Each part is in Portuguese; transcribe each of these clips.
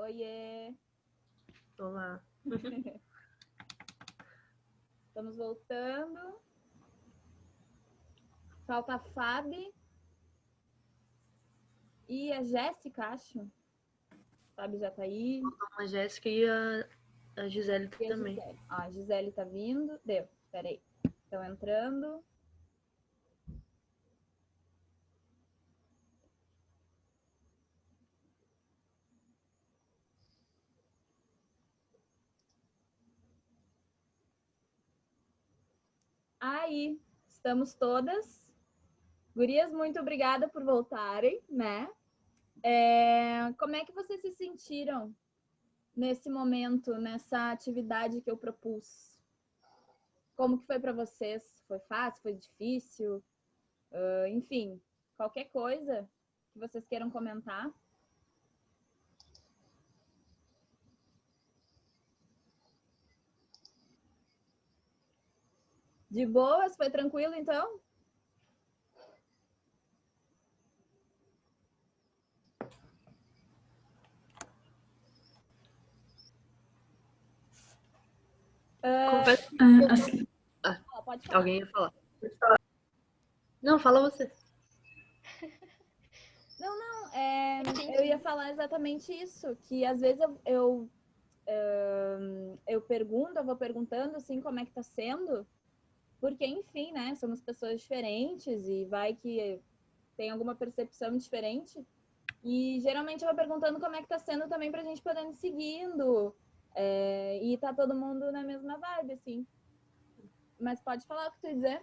Oiê! Olá. Estamos voltando. Falta a Fábio e a Jéssica, acho. A Fábio já tá aí. A Jéssica e a Gisele E a também. Gisele. A Gisele tá vindo. Deu. Peraí. Estão entrando. Aí, estamos todas. Gurias, muito obrigada por voltarem, né? Como é que vocês se sentiram nesse momento, nessa atividade que eu propus? Como que foi para vocês? Foi fácil? Foi difícil? Enfim, qualquer coisa que vocês queiram comentar. De boas? Foi tranquilo, então? Confesso que... pode falar. Alguém ia falar. Não, fala você. Eu ia falar exatamente isso, que às vezes eu pergunto, eu vou perguntando assim como é que tá sendo, porque enfim, né, somos pessoas diferentes e vai que tem alguma percepção diferente, e geralmente eu vou perguntando como é que tá sendo também pra gente poder ir seguindo, e tá todo mundo na mesma vibe, assim. Mas pode falar o que tu ia dizer?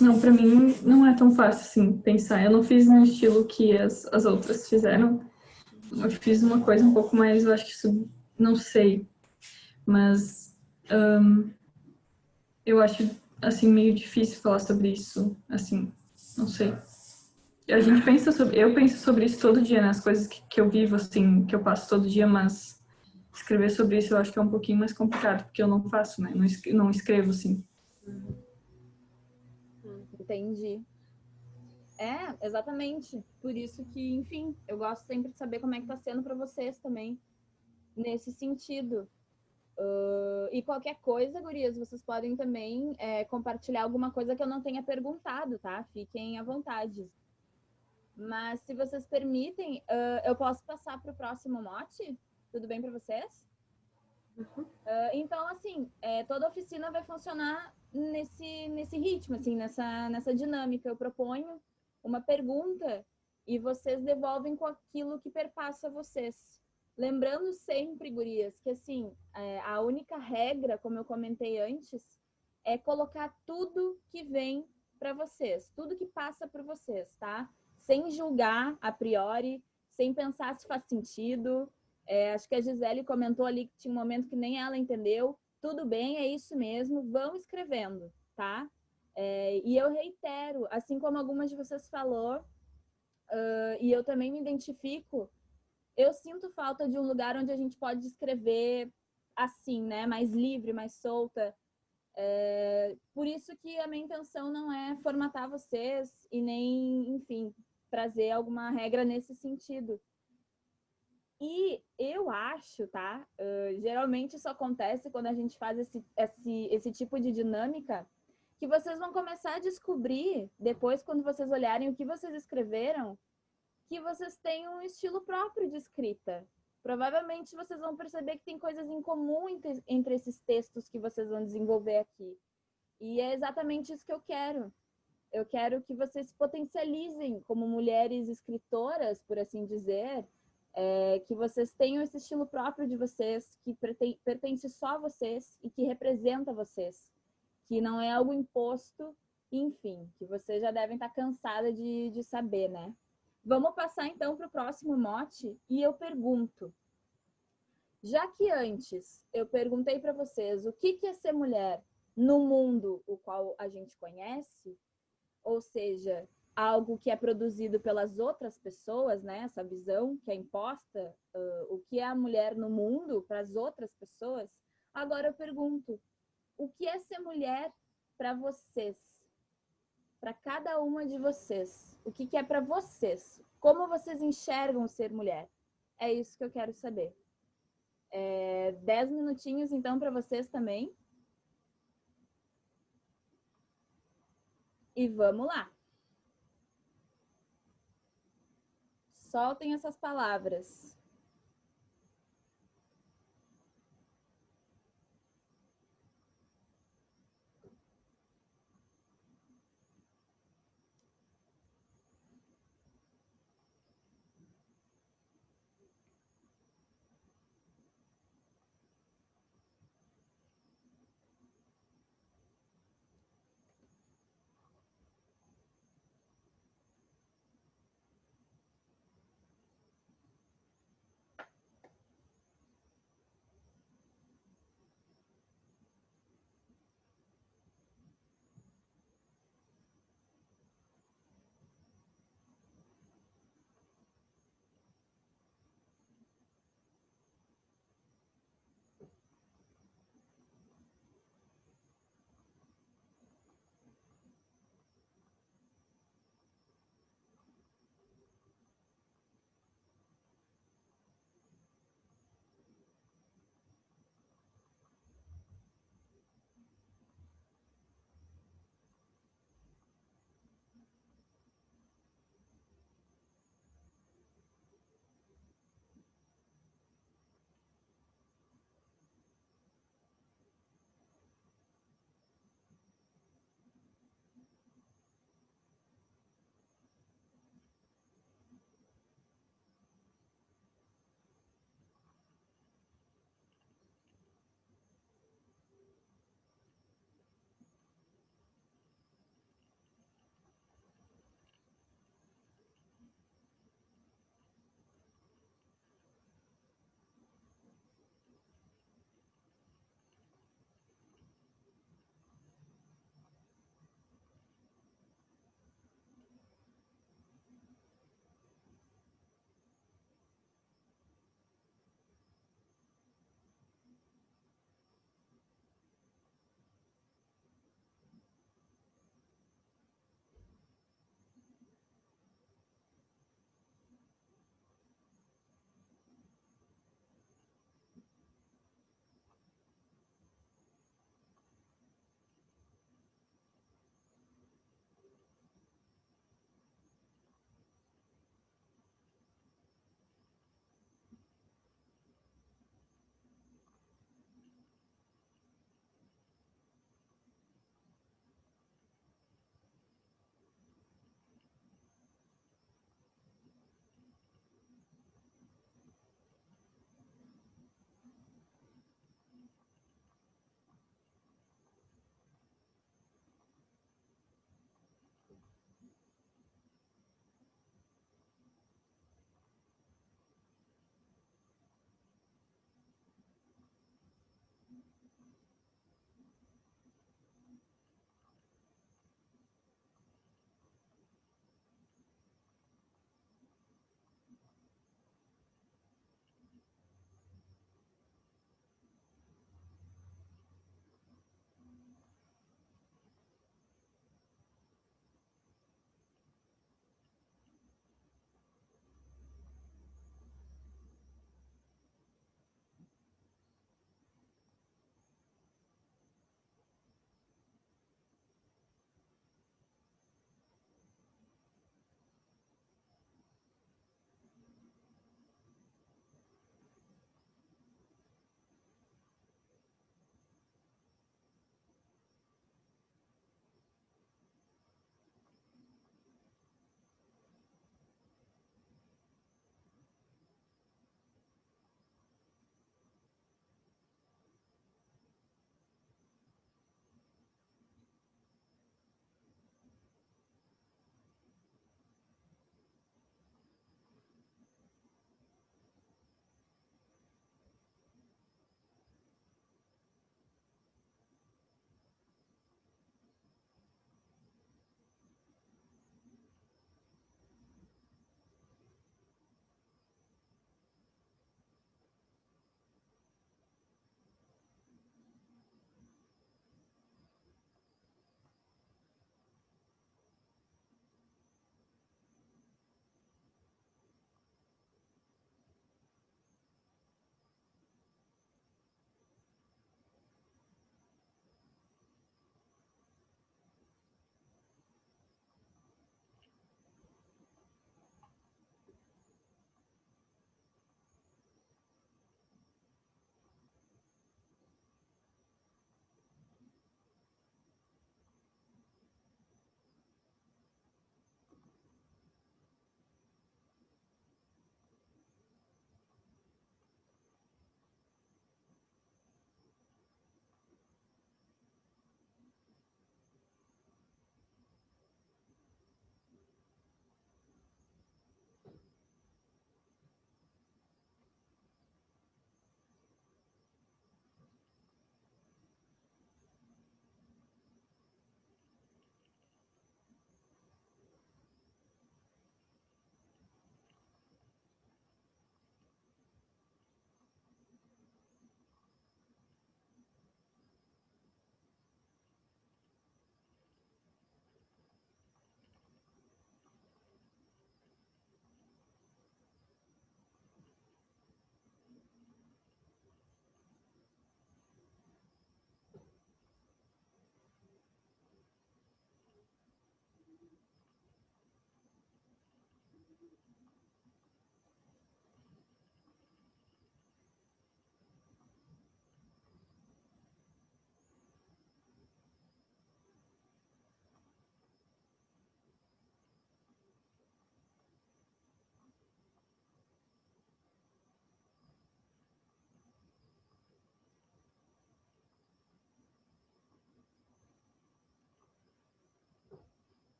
Não, pra mim não é tão fácil assim pensar. Eu não fiz no estilo que as outras fizeram. Eu fiz uma coisa um pouco mais, eu acho que isso, não sei, mas eu acho assim meio difícil falar sobre isso, assim, não sei. Eu penso sobre isso todo dia, né? As coisas que eu vivo, assim, que eu passo todo dia, mas escrever sobre isso eu acho que é um pouquinho mais complicado, porque eu não faço, né? Não escrevo, assim. Entendi. Exatamente. Por isso que, enfim, eu gosto sempre de saber como é que tá sendo para vocês também, nesse sentido. E qualquer coisa, gurias, vocês podem também compartilhar alguma coisa que eu não tenha perguntado, tá? Fiquem à vontade. Mas se vocês permitem, eu posso passar para o próximo mote? Tudo bem para vocês? Então, assim, toda oficina vai funcionar nesse ritmo, assim, nessa dinâmica. Eu proponho uma pergunta e vocês devolvem com aquilo que perpassa vocês. Lembrando sempre, gurias, que assim, a única regra, como eu comentei antes, é colocar tudo que vem para vocês, tudo que passa por vocês, tá? Sem julgar a priori, sem pensar se faz sentido. Acho que a Gisele comentou ali que tinha um momento que nem ela entendeu. Tudo bem, é isso mesmo, vão escrevendo, tá? E eu reitero, assim como algumas de vocês falou, e eu também me identifico, eu sinto falta de um lugar onde a gente pode escrever assim, né? Mais livre, mais solta. Por isso que a minha intenção não é formatar vocês e nem, enfim, trazer alguma regra nesse sentido. E eu acho, tá? Geralmente isso acontece quando a gente faz esse tipo de dinâmica, que vocês vão começar a descobrir, depois, quando vocês olharem o que vocês escreveram, que vocês têm um estilo próprio de escrita. Provavelmente vocês vão perceber que tem coisas em comum entre esses textos que vocês vão desenvolver aqui. E é exatamente isso que eu quero. Eu quero que vocês se potencializem como mulheres escritoras, por assim dizer, que vocês tenham esse estilo próprio de vocês, que pertence só a vocês e que representa vocês, que não é algo imposto, enfim, que vocês já devem estar cansadas de saber, né? Vamos passar então para o próximo mote e eu pergunto, já que antes eu perguntei para vocês o que é ser mulher no mundo o qual a gente conhece, ou seja, algo que é produzido pelas outras pessoas, né? Essa visão que é imposta, o que é a mulher no mundo para as outras pessoas. Agora eu pergunto, o que é ser mulher para vocês? Para cada uma de vocês. O que é para vocês? Como vocês enxergam ser mulher? É isso que eu quero saber. 10 minutinhos, então, para vocês também. E vamos lá. Soltem essas palavras.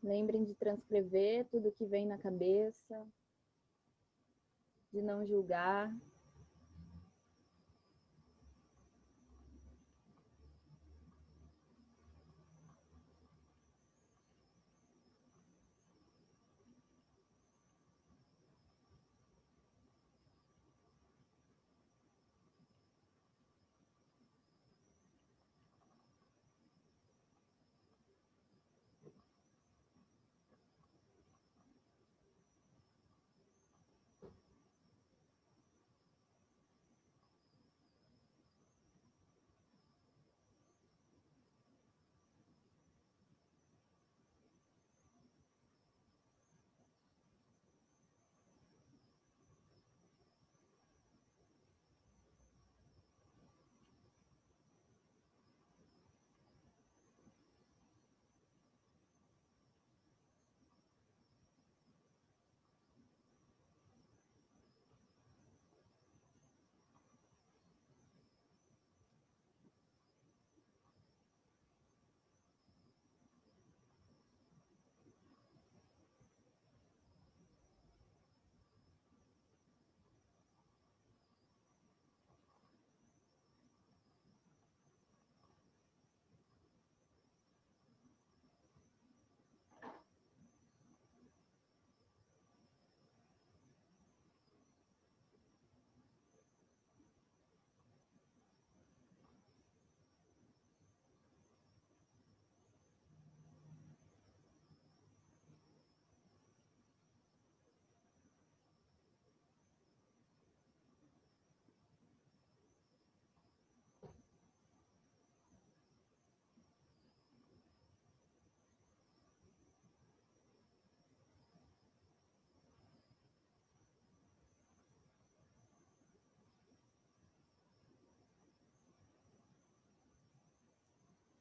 Lembrem de transcrever tudo que vem na cabeça, de não julgar.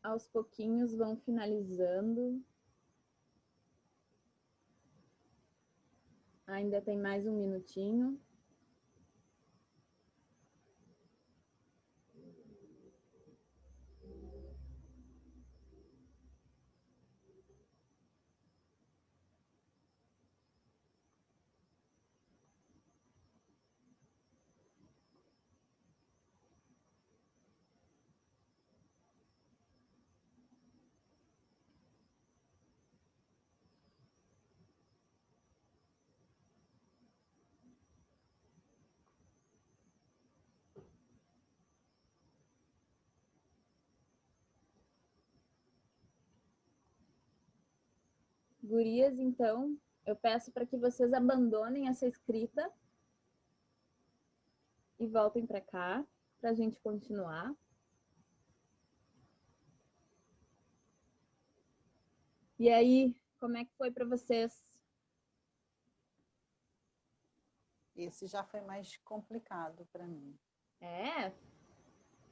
Aos pouquinhos vão finalizando. Ainda tem mais um minutinho. Gurias, então, eu peço para que vocês abandonem essa escrita e voltem para cá, para a gente continuar. E aí, como é que foi para vocês? Esse já foi mais complicado para mim. É?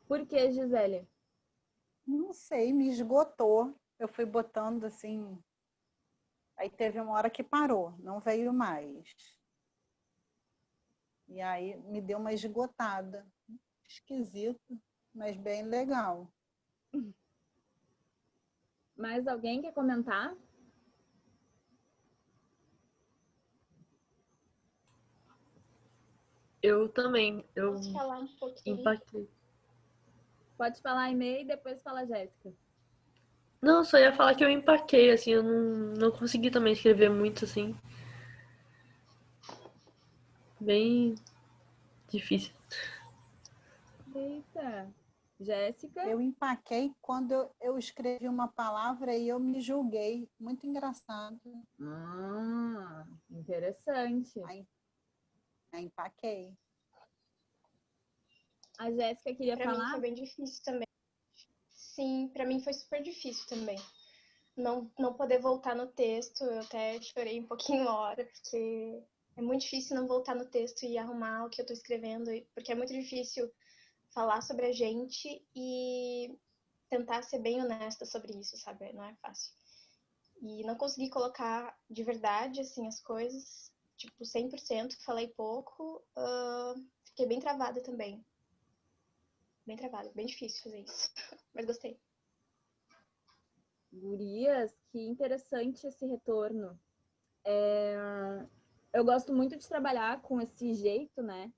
Por que, Gisele? Não sei, me esgotou. Eu fui botando assim. Aí teve uma hora que parou, não veio mais. E aí me deu uma esgotada. Esquisito, mas bem legal. Mais alguém quer comentar? Eu também, eu Posso falar um pouquinho? impactei. Pode falar e-mail e depois fala Jéssica. Não, só ia falar que eu empaquei, assim, eu não consegui também escrever muito, assim. Bem difícil. Eita. Jéssica? Eu empaquei quando eu escrevi uma palavra e eu me julguei. Muito engraçado. Interessante. Aí empaquei. A Jéssica queria Pra mim falar? foi bem difícil também. Sim, pra mim foi super difícil também. Não poder voltar no texto, eu até chorei um pouquinho na hora, porque é muito difícil não voltar no texto e arrumar o que eu tô escrevendo, porque é muito difícil falar sobre a gente e tentar ser bem honesta sobre isso, sabe? Não é fácil. E não consegui colocar de verdade, assim, as coisas, tipo, 100%, falei pouco, fiquei bem travada também. Bem travada, bem difícil fazer isso, mas gostei. Gurias, que interessante esse retorno. Eu gosto muito de trabalhar com esse jeito, né,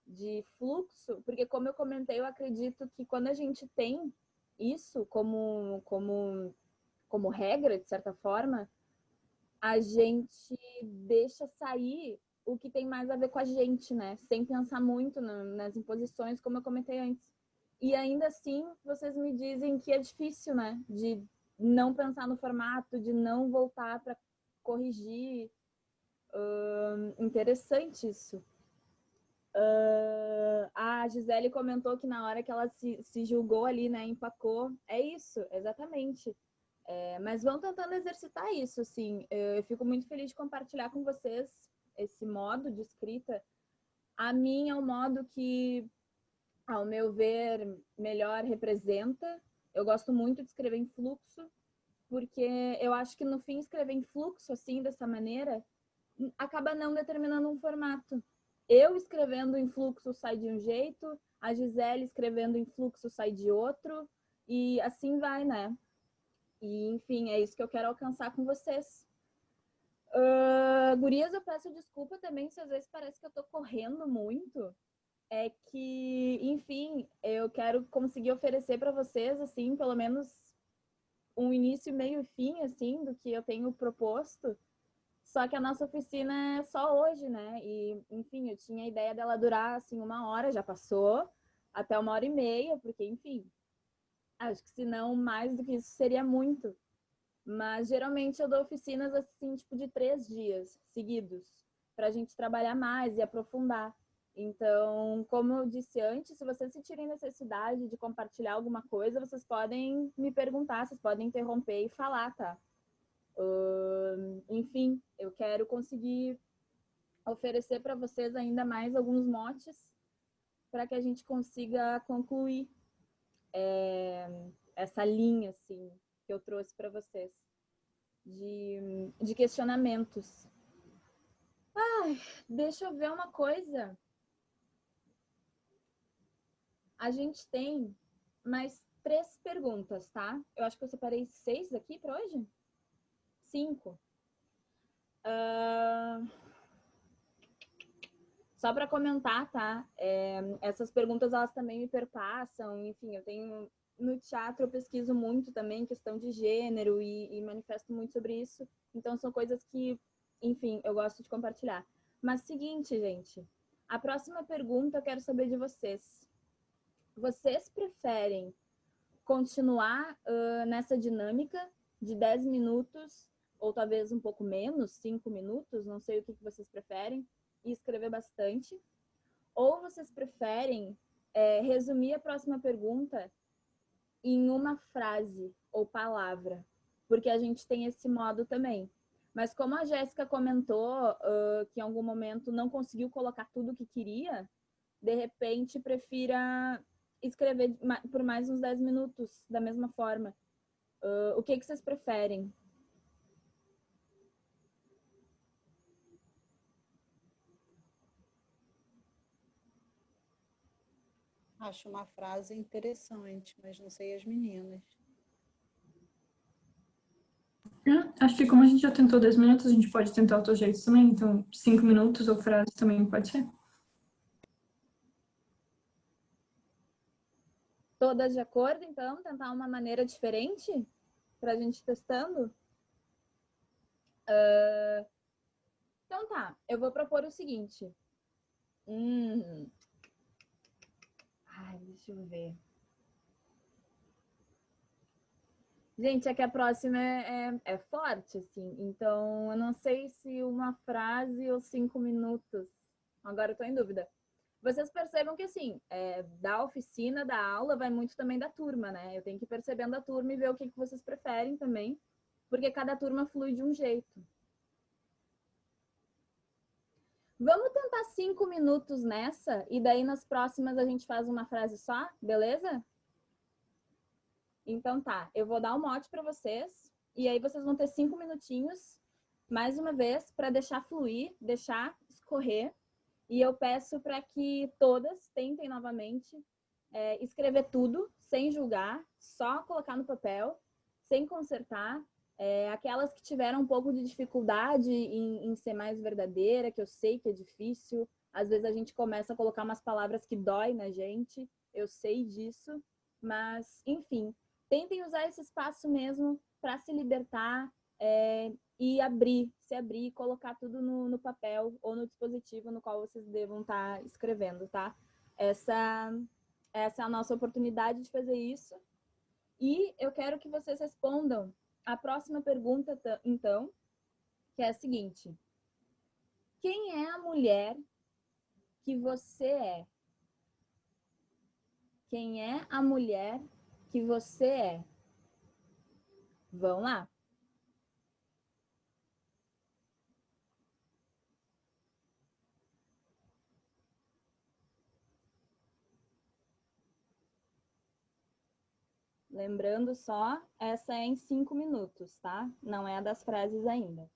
de fluxo, porque como eu comentei, eu acredito que quando a gente tem isso como regra, de certa forma, a gente deixa sair o que tem mais a ver com a gente, né? Sem pensar muito nas imposições, como eu comentei antes. E ainda assim, vocês me dizem que é difícil, né? De não pensar no formato, de não voltar para corrigir. Interessante isso. A Gisele comentou que na hora que ela se julgou ali, né, empacou. É isso, exatamente. Mas vão tentando exercitar isso, assim. Eu fico muito feliz de compartilhar com vocês esse modo de escrita. A mim é um modo que, ao meu ver, melhor representa. Eu gosto muito de escrever em fluxo, porque eu acho que no fim escrever em fluxo, assim, dessa maneira, acaba não determinando um formato. Eu escrevendo em fluxo sai de um jeito, a Gisele escrevendo em fluxo sai de outro, e assim vai, né? E, enfim, é isso que eu quero alcançar com vocês. Gurias, eu peço desculpa também se às vezes parece que eu tô correndo muito. É que, enfim, eu quero conseguir oferecer para vocês, assim, pelo menos um início, meio e fim, assim, do que eu tenho proposto. Só que a nossa oficina é só hoje, né? E, enfim, eu tinha a ideia dela durar, assim, 1 hora, já passou, até 1 hora e meia, porque, enfim, acho que se não mais do que isso seria muito. Mas geralmente eu dou oficinas assim, tipo de 3 dias seguidos, para a gente trabalhar mais e aprofundar. Então, como eu disse antes, se vocês sentirem necessidade de compartilhar alguma coisa, vocês podem me perguntar, vocês podem interromper e falar, tá? Enfim, eu quero conseguir oferecer para vocês ainda mais alguns motes para que a gente consiga concluir essa linha assim que eu trouxe para vocês de questionamentos. Deixa eu ver uma coisa. A gente tem mais 3 perguntas, tá? Eu acho que eu separei 6 aqui para hoje. 5. Só para comentar, tá? Essas perguntas, elas também me perpassam. Enfim, eu tenho... No teatro eu pesquiso muito também questão de gênero e manifesto muito sobre isso. Então, são coisas que, enfim, eu gosto de compartilhar. Mas, seguinte, gente. A próxima pergunta eu quero saber de vocês. Vocês preferem continuar nessa dinâmica de 10 minutos, ou talvez um pouco menos, 5 minutos, não sei o que vocês preferem, e escrever bastante? Ou vocês preferem resumir a próxima pergunta em uma frase ou palavra? Porque a gente tem esse modo também. Mas como a Jéssica comentou que em algum momento não conseguiu colocar tudo o que queria, de repente prefira escrever por mais uns 10 minutos, da mesma forma. O que vocês preferem? Acho uma frase interessante, mas não sei as meninas. Acho que como a gente já tentou 10 minutos, a gente pode tentar outros jeitos também. Então, 5 minutos ou frase também pode ser. Todas de acordo, então? Tentar uma maneira diferente para a gente ir testando? Então tá, eu vou propor o seguinte. Deixa eu ver. Gente, é que a próxima é forte, assim. Então, eu não sei se uma frase ou 5 minutos. Agora eu tô em dúvida. Vocês percebam que, assim, da oficina, da aula, vai muito também da turma, né? Eu tenho que ir percebendo a turma e ver o que vocês preferem também, porque cada turma flui de um jeito. Vamos tentar 5 minutos nessa, e daí nas próximas a gente faz uma frase só, beleza? Então tá, eu vou dar um mote para vocês, e aí vocês vão ter 5 minutinhos, mais uma vez, para deixar fluir, deixar escorrer. E eu peço para que todas tentem novamente escrever tudo, sem julgar, só colocar no papel, sem consertar, aquelas que tiveram um pouco de dificuldade em ser mais verdadeira, que eu sei que é difícil, às vezes a gente começa a colocar umas palavras que dói na gente, eu sei disso, mas, enfim, tentem usar esse espaço mesmo para se libertar e se abrir, colocar tudo no papel ou no dispositivo no qual vocês devam estar escrevendo, tá? Essa é a nossa oportunidade de fazer isso. E eu quero que vocês respondam a próxima pergunta, então, que é a seguinte: quem é a mulher que você é? Quem é a mulher que você é? Vão lá. Lembrando só, essa é em 5 minutos, tá? Não é a das frases ainda.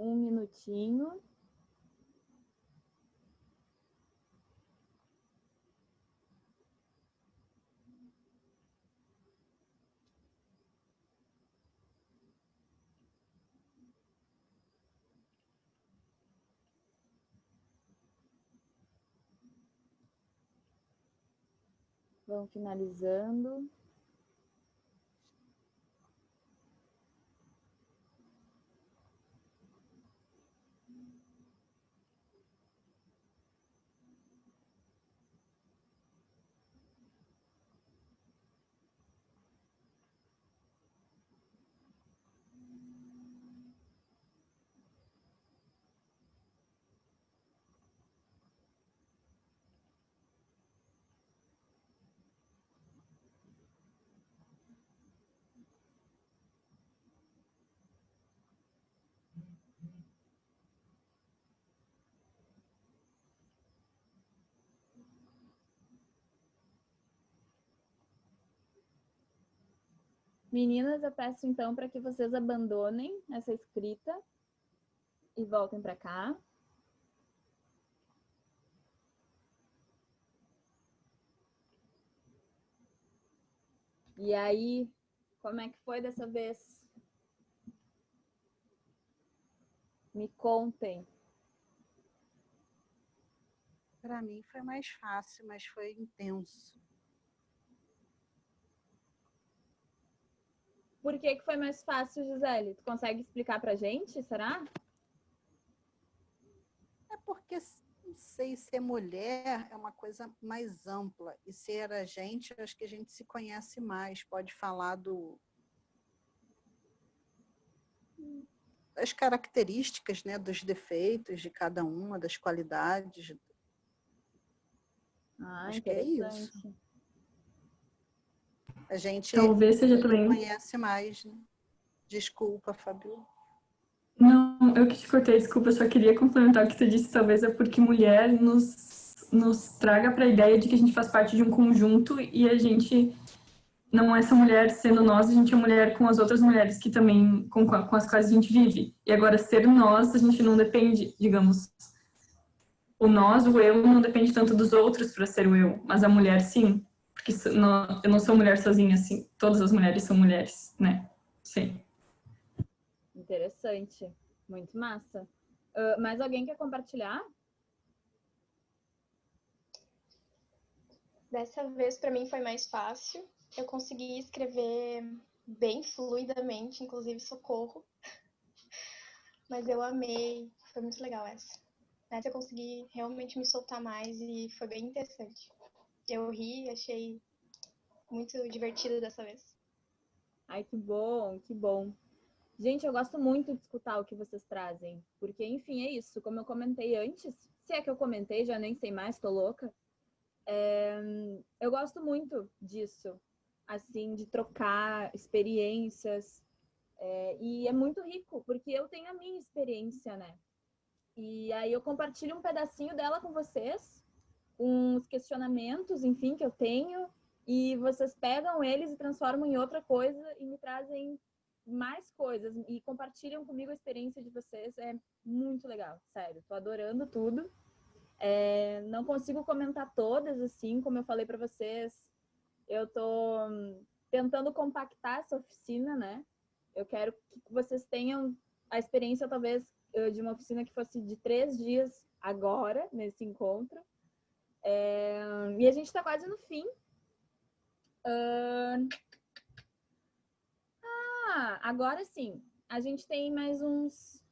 um minutinho. Vão finalizando. Meninas, eu peço então para que vocês abandonem essa escrita e voltem para cá. E aí, como é que foi dessa vez? Me contem. Para mim foi mais fácil, mas foi intenso. Por que foi mais fácil, Gisele? Tu consegue explicar pra gente, será? É porque, não sei, ser mulher é uma coisa mais ampla. E ser a gente, acho que a gente se conhece mais, pode falar das características, né, dos defeitos de cada uma, das qualidades. Ah, Acho que é interessante. isso. A gente Talvez seja também. conhece mais, né? Desculpa, Fabio. Não, eu que te cortei, desculpa, eu só queria complementar o que tu disse, talvez é porque mulher nos traga para a ideia de que a gente faz parte de um conjunto e a gente não é essa mulher sendo nós, a gente é mulher com as outras mulheres que também, com as quais a gente vive. E agora, ser nós, a gente não depende, digamos, o nós, o eu, não depende tanto dos outros para ser o eu, mas a mulher sim, porque eu não sou mulher sozinha, assim, todas as mulheres são mulheres, né? Sim. Interessante. Muito massa. Mais alguém quer compartilhar? Dessa vez, para mim, foi mais fácil. Eu consegui escrever bem fluidamente, inclusive socorro. Mas eu amei. Foi muito legal essa. Nessa eu consegui realmente me soltar mais e foi bem interessante. Eu ri, achei muito divertido dessa vez. Ai, que bom, que bom. Gente, eu gosto muito de escutar o que vocês trazem, porque, enfim, é isso. Como eu comentei antes, se é que eu comentei, já nem sei mais, tô louca. Eu gosto muito disso, assim, de trocar experiências. E é muito rico, porque eu tenho a minha experiência, né? E aí eu compartilho um pedacinho dela com vocês, uns questionamentos, enfim, que eu tenho, e vocês pegam eles e transformam em outra coisa e me trazem mais coisas e compartilham comigo a experiência de vocês. É muito legal, sério. Tô adorando tudo. Não consigo comentar todas, assim, como eu falei para vocês. Eu tô tentando compactar essa oficina, né? Eu quero que vocês tenham a experiência, talvez, de uma oficina que fosse de 3 dias agora, nesse encontro. E a gente está quase no fim. Agora sim. A gente tem mais uns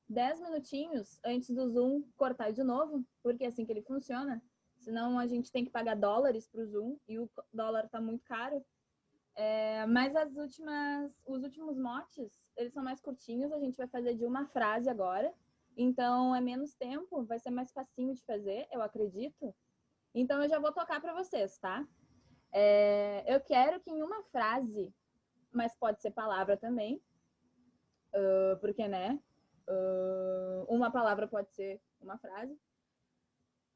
10 minutinhos antes do Zoom cortar de novo, porque é assim que ele funciona. Senão a gente tem que pagar dólares para o Zoom e o dólar está muito caro. Mas os últimos motes, eles são mais curtinhos. A gente vai fazer de uma frase agora. Então é menos tempo, vai ser mais facinho de fazer, eu acredito. Então eu já vou tocar para vocês, tá? Eu quero que em uma frase, mas pode ser palavra também, porque, né? Uma palavra pode ser uma frase.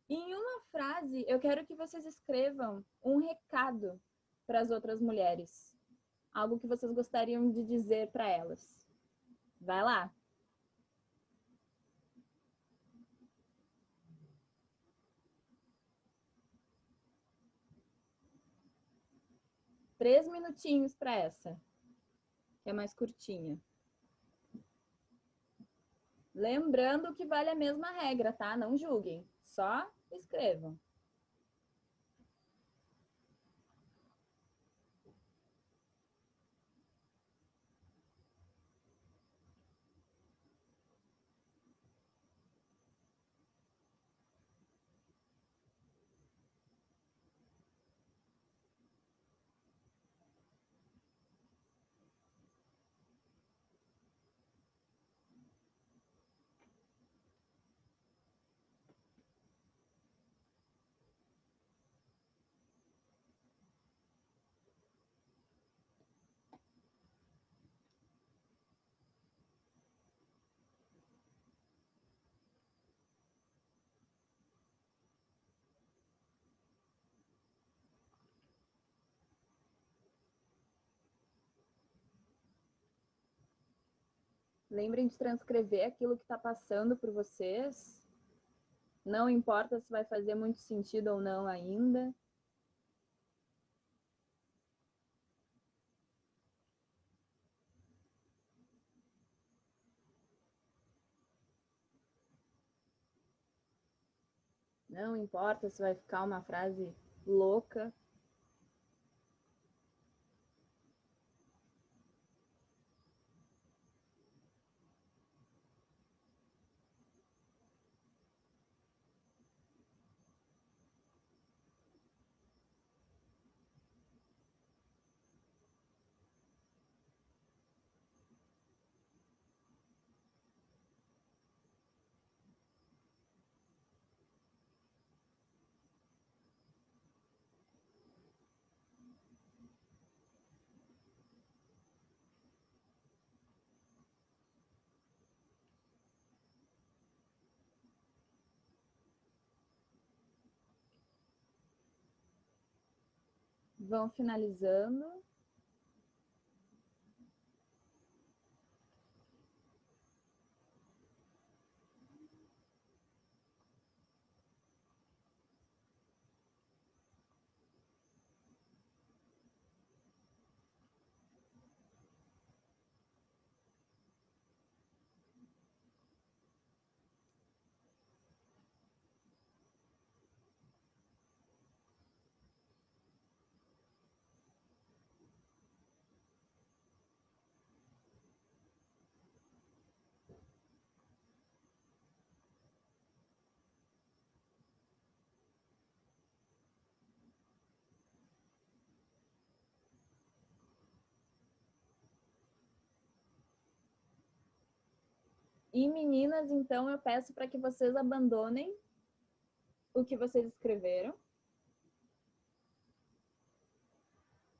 E em uma frase, eu quero que vocês escrevam um recado para as outras mulheres. Algo que vocês gostariam de dizer para elas. Vai lá. 3 minutinhos para essa, que é mais curtinha. Lembrando que vale a mesma regra, tá? Não julguem, só escrevam. Lembrem de transcrever aquilo que está passando por vocês. Não importa se vai fazer muito sentido ou não ainda. Não importa se vai ficar uma frase louca. Vão finalizando. E meninas, então eu peço para que vocês abandonem o que vocês escreveram.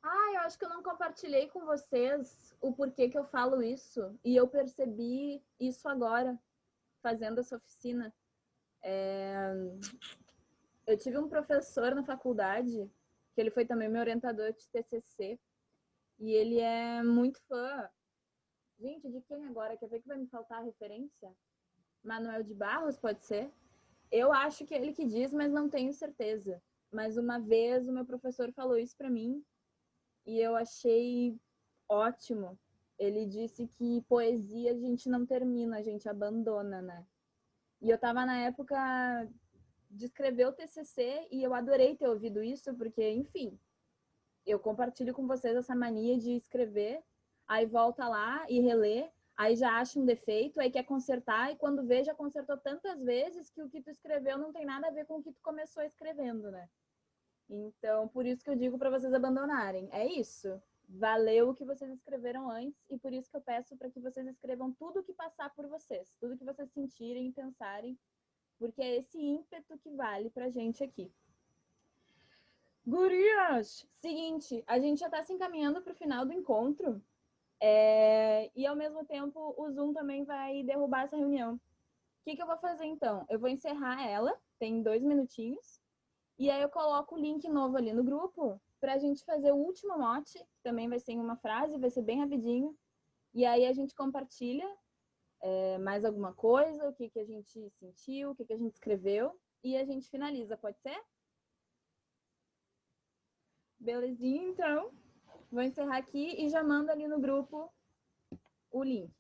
Eu acho que eu não compartilhei com vocês o porquê que eu falo isso. E eu percebi isso agora, fazendo essa oficina. Eu tive um professor na faculdade, que ele foi também meu orientador de TCC. E ele é muito fã. Gente, de quem agora? Quer ver que vai me faltar a referência? Manuel de Barros, pode ser? Eu acho que é ele que diz, mas não tenho certeza. Mas uma vez o meu professor falou isso para mim e eu achei ótimo. Ele disse que poesia a gente não termina, a gente abandona, né? E eu estava na época de escrever o TCC e eu adorei ter ouvido isso, porque, enfim, eu compartilho com vocês essa mania de escrever, aí volta lá e relê, aí já acha um defeito, aí quer consertar, e quando vê, já consertou tantas vezes que o que tu escreveu não tem nada a ver com o que tu começou escrevendo, né? Então, por isso que eu digo para vocês abandonarem. É isso. Valeu o que vocês escreveram antes, e por isso que eu peço para que vocês escrevam tudo o que passar por vocês, tudo que vocês sentirem e pensarem, porque é esse ímpeto que vale pra gente aqui. Gurias! Seguinte, a gente já está se encaminhando para o final do encontro e, ao mesmo tempo, o Zoom também vai derrubar essa reunião. O que eu vou fazer, então? Eu vou encerrar ela, tem 2 minutinhos, e aí eu coloco o link novo ali no grupo para a gente fazer o último mote, que também vai ser em uma frase, vai ser bem rapidinho, e aí a gente compartilha mais alguma coisa, o que a gente sentiu, o que a gente escreveu, e a gente finaliza, pode ser? Belezinha, então. Vou encerrar aqui e já mando ali no grupo o link.